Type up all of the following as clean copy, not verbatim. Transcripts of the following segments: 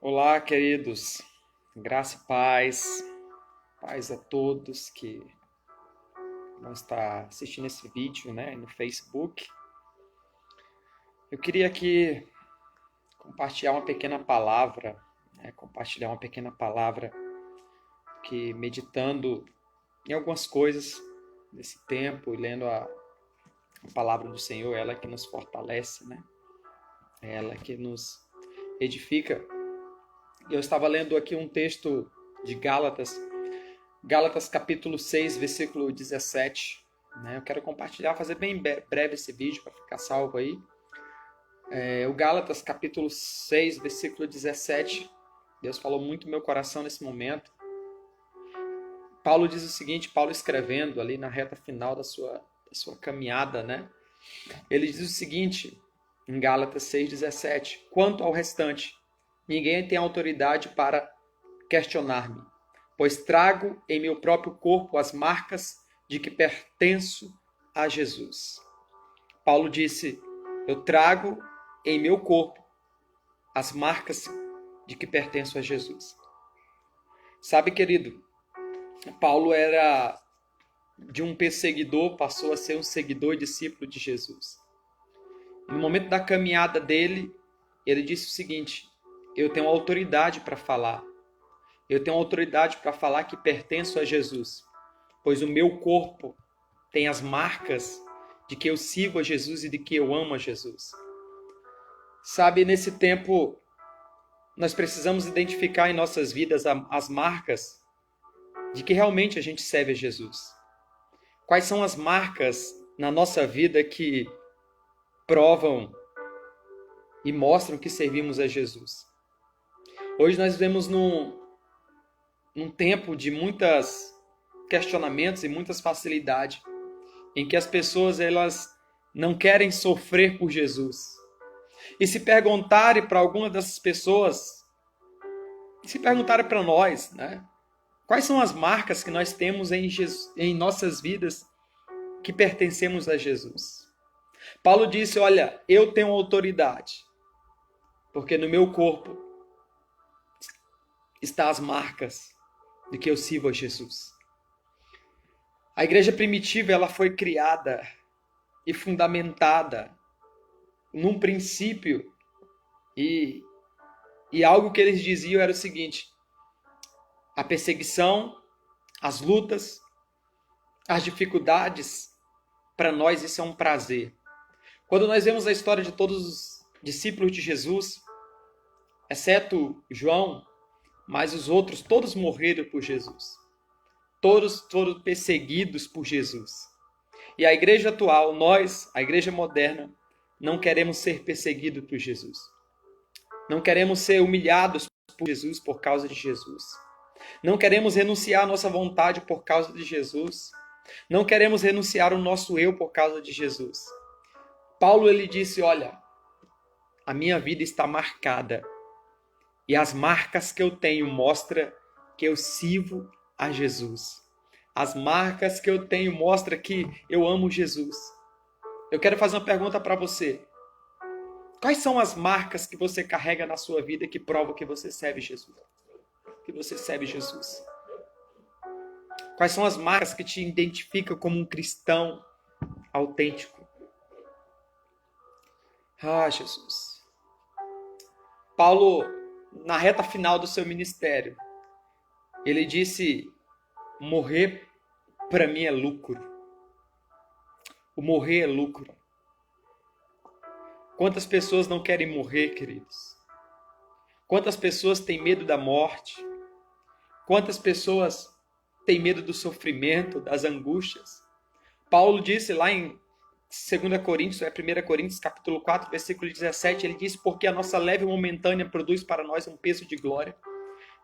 Olá, queridos. Graça e paz. Paz a todos que vão estar assistindo esse vídeo, né, no Facebook. Eu queria aqui compartilhar uma pequena palavra, que meditando em algumas coisas desse tempo e lendo a palavra do Senhor, ela que nos fortalece, né? Ela que nos edifica. Eu estava lendo aqui um texto de Gálatas capítulo 6, versículo 17. Né? Eu quero compartilhar, fazer bem breve esse vídeo para ficar salvo aí. O Gálatas capítulo 6, versículo 17. Deus falou muito no meu coração nesse momento. Paulo diz o seguinte, Paulo escrevendo ali na reta final da sua caminhada, né? Ele diz o seguinte, em Gálatas 6,17: quanto ao restante, ninguém tem autoridade para questionar-me, pois trago em meu próprio corpo as marcas de que pertenço a Jesus. Paulo disse, eu trago em meu corpo as marcas de que pertenço a Jesus. Sabe, querido, Paulo era de um perseguidor, passou a ser um seguidor e discípulo de Jesus. No momento da caminhada dele, ele disse o seguinte, eu tenho autoridade para falar. Eu tenho autoridade para falar que pertenço a Jesus, pois o meu corpo tem as marcas de que eu sirvo a Jesus e de que eu amo a Jesus. Sabe, nesse tempo, nós precisamos identificar em nossas vidas as marcas de que realmente a gente serve a Jesus. Quais são as marcas na nossa vida que provam e mostram que servimos a Jesus? Hoje nós vivemos num tempo de muitos questionamentos e muitas facilidades, em que as pessoas elas não querem sofrer por Jesus. E se perguntarem para alguma dessas pessoas, se perguntarem para nós, né? Quais são as marcas que nós temos em nossas vidas que pertencemos a Jesus? Paulo disse, olha, eu tenho autoridade, porque no meu corpo estão as marcas de que eu sirvo a Jesus. A igreja primitiva ela foi criada e fundamentada num princípio e algo que eles diziam era o seguinte, a perseguição, as lutas, as dificuldades, para nós isso é um prazer. Quando nós vemos a história de todos os discípulos de Jesus, exceto João, mas os outros todos morreram por Jesus. Todos foram perseguidos por Jesus. E a igreja atual, nós, a igreja moderna, não queremos ser perseguidos por Jesus. Não queremos ser humilhados por Jesus por causa de Jesus. Não queremos renunciar à nossa vontade por causa de Jesus. Não queremos renunciar ao nosso eu por causa de Jesus. Paulo ele disse, olha, a minha vida está marcada e as marcas que eu tenho mostram que eu sirvo a Jesus. As marcas que eu tenho mostram que eu amo Jesus. Eu quero fazer uma pergunta para você. Quais são as marcas que você carrega na sua vida que provam que você serve Jesus? Que você serve Jesus? Quais são as marcas que te identificam como um cristão autêntico? Ah, Jesus. Paulo, na reta final do seu ministério, ele disse, morrer para mim é lucro. O morrer é lucro. Quantas pessoas não querem morrer, queridos? Quantas pessoas têm medo da morte? Quantas pessoas têm medo do sofrimento, das angústias? Paulo disse lá em 2 Coríntios, 1 Coríntios, capítulo 4, versículo 17, ele diz, porque a nossa leve e momentânea produz para nós um peso de glória.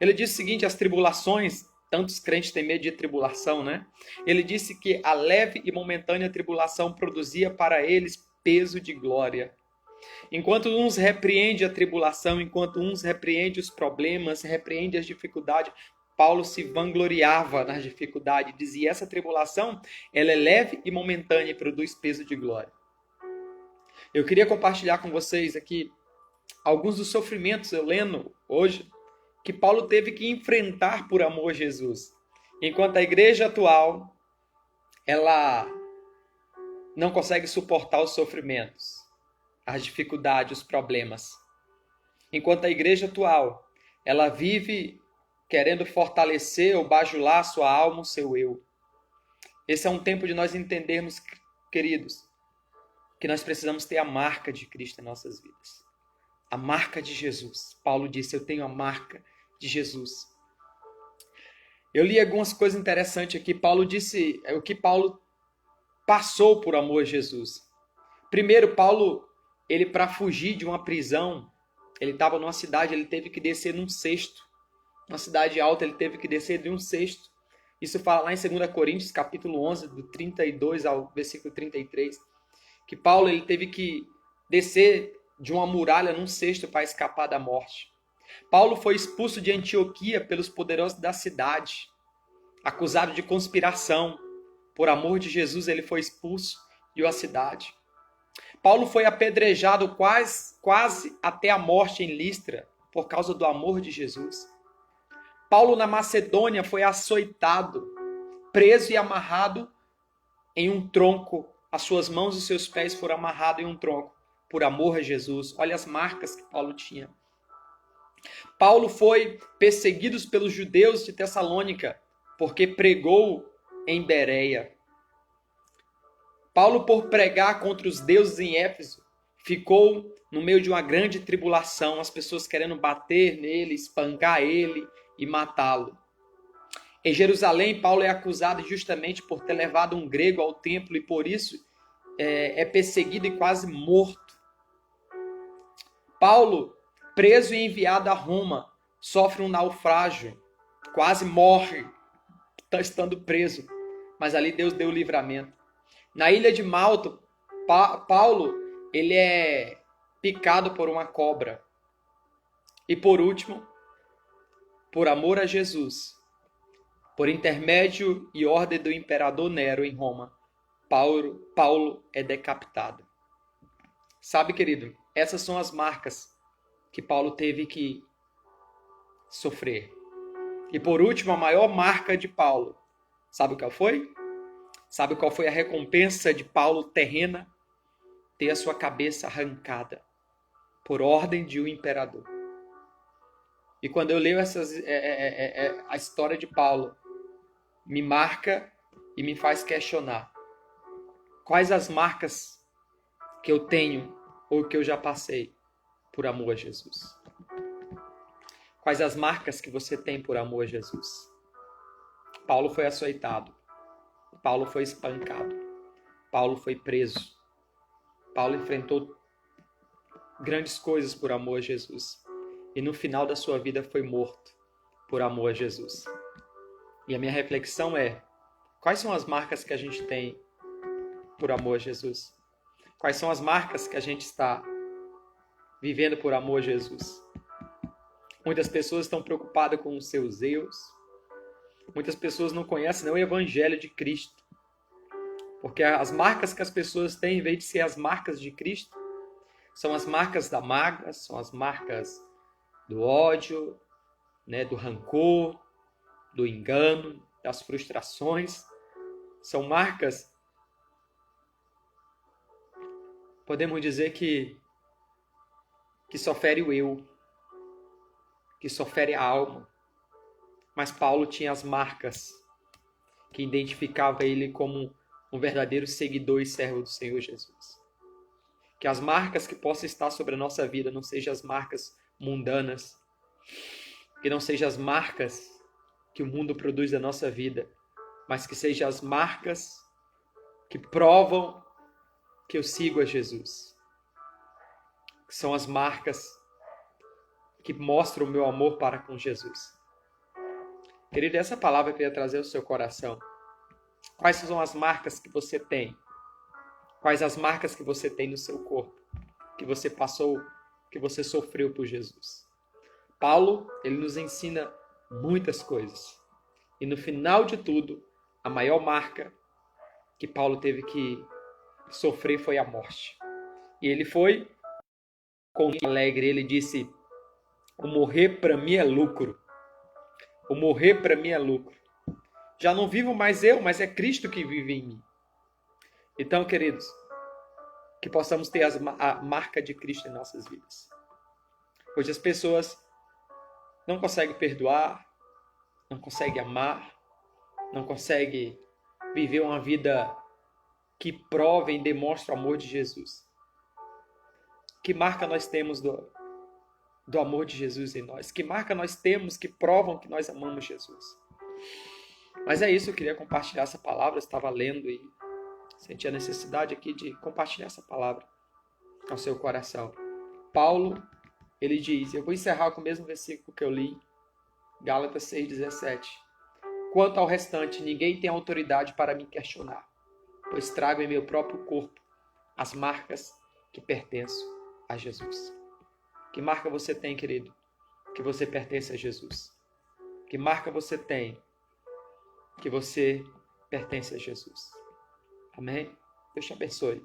Ele diz o seguinte, as tribulações, tantos crentes têm medo de tribulação, né? Ele disse que a leve e momentânea tribulação produzia para eles peso de glória. Enquanto uns repreendem a tribulação, enquanto uns repreendem os problemas, repreendem as dificuldades, Paulo se vangloriava nas dificuldades, dizia, essa tribulação, ela é leve e momentânea e produz peso de glória. Eu queria compartilhar com vocês aqui alguns dos sofrimentos, eu lendo hoje, que Paulo teve que enfrentar por amor a Jesus. Enquanto a igreja atual, ela não consegue suportar os sofrimentos, as dificuldades, os problemas. Enquanto a igreja atual, ela vive querendo fortalecer ou bajular a sua alma, o seu eu. Esse é um tempo de nós entendermos, queridos, que nós precisamos ter a marca de Cristo em nossas vidas. A marca de Jesus. Paulo disse, eu tenho a marca de Jesus. Eu li algumas coisas interessantes aqui. Paulo disse o que Paulo passou por amor a Jesus. Primeiro, Paulo, ele para fugir de uma prisão, ele estava numa cidade, ele teve que descer num cesto. Uma cidade alta, ele teve que descer de um cesto. Isso fala lá em 2 Coríntios, capítulo 11, do 32 ao versículo 33, que Paulo ele teve que descer de uma muralha num cesto para escapar da morte. Paulo foi expulso de Antioquia pelos poderosos da cidade, acusado de conspiração. Por amor de Jesus, ele foi expulso de uma cidade. Paulo foi apedrejado quase até a morte em Listra, por causa do amor de Jesus. Paulo, na Macedônia, foi açoitado, preso e amarrado em um tronco. As suas mãos e seus pés foram amarrados em um tronco, por amor a Jesus. Olha as marcas que Paulo tinha. Paulo foi perseguido pelos judeus de Tessalônica, porque pregou em Bereia. Paulo, por pregar contra os deuses em Éfeso, ficou no meio de uma grande tribulação, as pessoas querendo bater nele, espancar ele e matá-lo. Em Jerusalém, Paulo é acusado justamente por ter levado um grego ao templo e por isso é perseguido e quase morto. Paulo, preso e enviado a Roma, sofre um naufrágio, quase morre, estando preso, mas ali Deus deu o livramento. Na ilha de Malta, Paulo ele é picado por uma cobra. E por último, por amor a Jesus, por intermédio e ordem do imperador Nero em Roma, Paulo é decapitado. Sabe, querido, essas são as marcas que Paulo teve que sofrer. E por último, a maior marca de Paulo, sabe qual foi? Sabe qual foi a recompensa de Paulo terrena? Ter a sua cabeça arrancada por ordem de um imperador. E quando eu leio a história de Paulo, me marca e me faz questionar. Quais as marcas que eu tenho ou que eu já passei por amor a Jesus? Quais as marcas que você tem por amor a Jesus? Paulo foi açoitado. Paulo foi espancado. Paulo foi preso. Paulo enfrentou grandes coisas por amor a Jesus. E no final da sua vida foi morto por amor a Jesus. E a minha reflexão é: quais são as marcas que a gente tem por amor a Jesus? Quais são as marcas que a gente está vivendo por amor a Jesus? Muitas pessoas estão preocupadas com os seus erros. Muitas pessoas não conhecem o Evangelho de Cristo. Porque as marcas que as pessoas têm, em vez de ser as marcas de Cristo, são as marcas da mágoa, são as marcas do ódio, do rancor, do engano, das frustrações. São marcas, podemos dizer que só fere o eu, que só fere a alma. Mas Paulo tinha as marcas que identificavam ele como um verdadeiro seguidor e servo do Senhor Jesus. Que as marcas que possam estar sobre a nossa vida não sejam as marcas mundanas, que não sejam as marcas que o mundo produz da nossa vida, mas que sejam as marcas que provam que eu sigo a Jesus. Que são as marcas que mostram o meu amor para com Jesus. Querido, essa palavra eu queria trazer ao seu coração. Quais são as marcas que você tem? Quais as marcas que você tem no seu corpo? Que você passou, que você sofreu por Jesus? Paulo, ele nos ensina muitas coisas. E no final de tudo, a maior marca que Paulo teve que sofrer foi a morte. E ele foi com alegre, ele disse: O morrer para mim é lucro. O morrer para mim é lucro. Já não vivo mais eu, mas é Cristo que vive em mim. Então, queridos, que possamos ter a marca de Cristo em nossas vidas. Hoje as pessoas não conseguem perdoar, não conseguem amar, não conseguem viver uma vida que prove e demonstre o amor de Jesus. Que marca nós temos do amor de Jesus em nós? Que marca nós temos que provam que nós amamos Jesus? Mas é isso, eu queria compartilhar essa palavra, eu estava lendo e senti a necessidade aqui de compartilhar essa palavra ao seu coração. Paulo, ele diz, eu vou encerrar com o mesmo versículo que eu li, Gálatas 6,17. Quanto ao restante, ninguém tem autoridade para me questionar, pois trago em meu próprio corpo as marcas que pertencem a Jesus. Que marca você tem, querido? Que você pertence a Jesus. Que marca você tem? Que você pertence a Jesus. Amém? Deus te abençoe.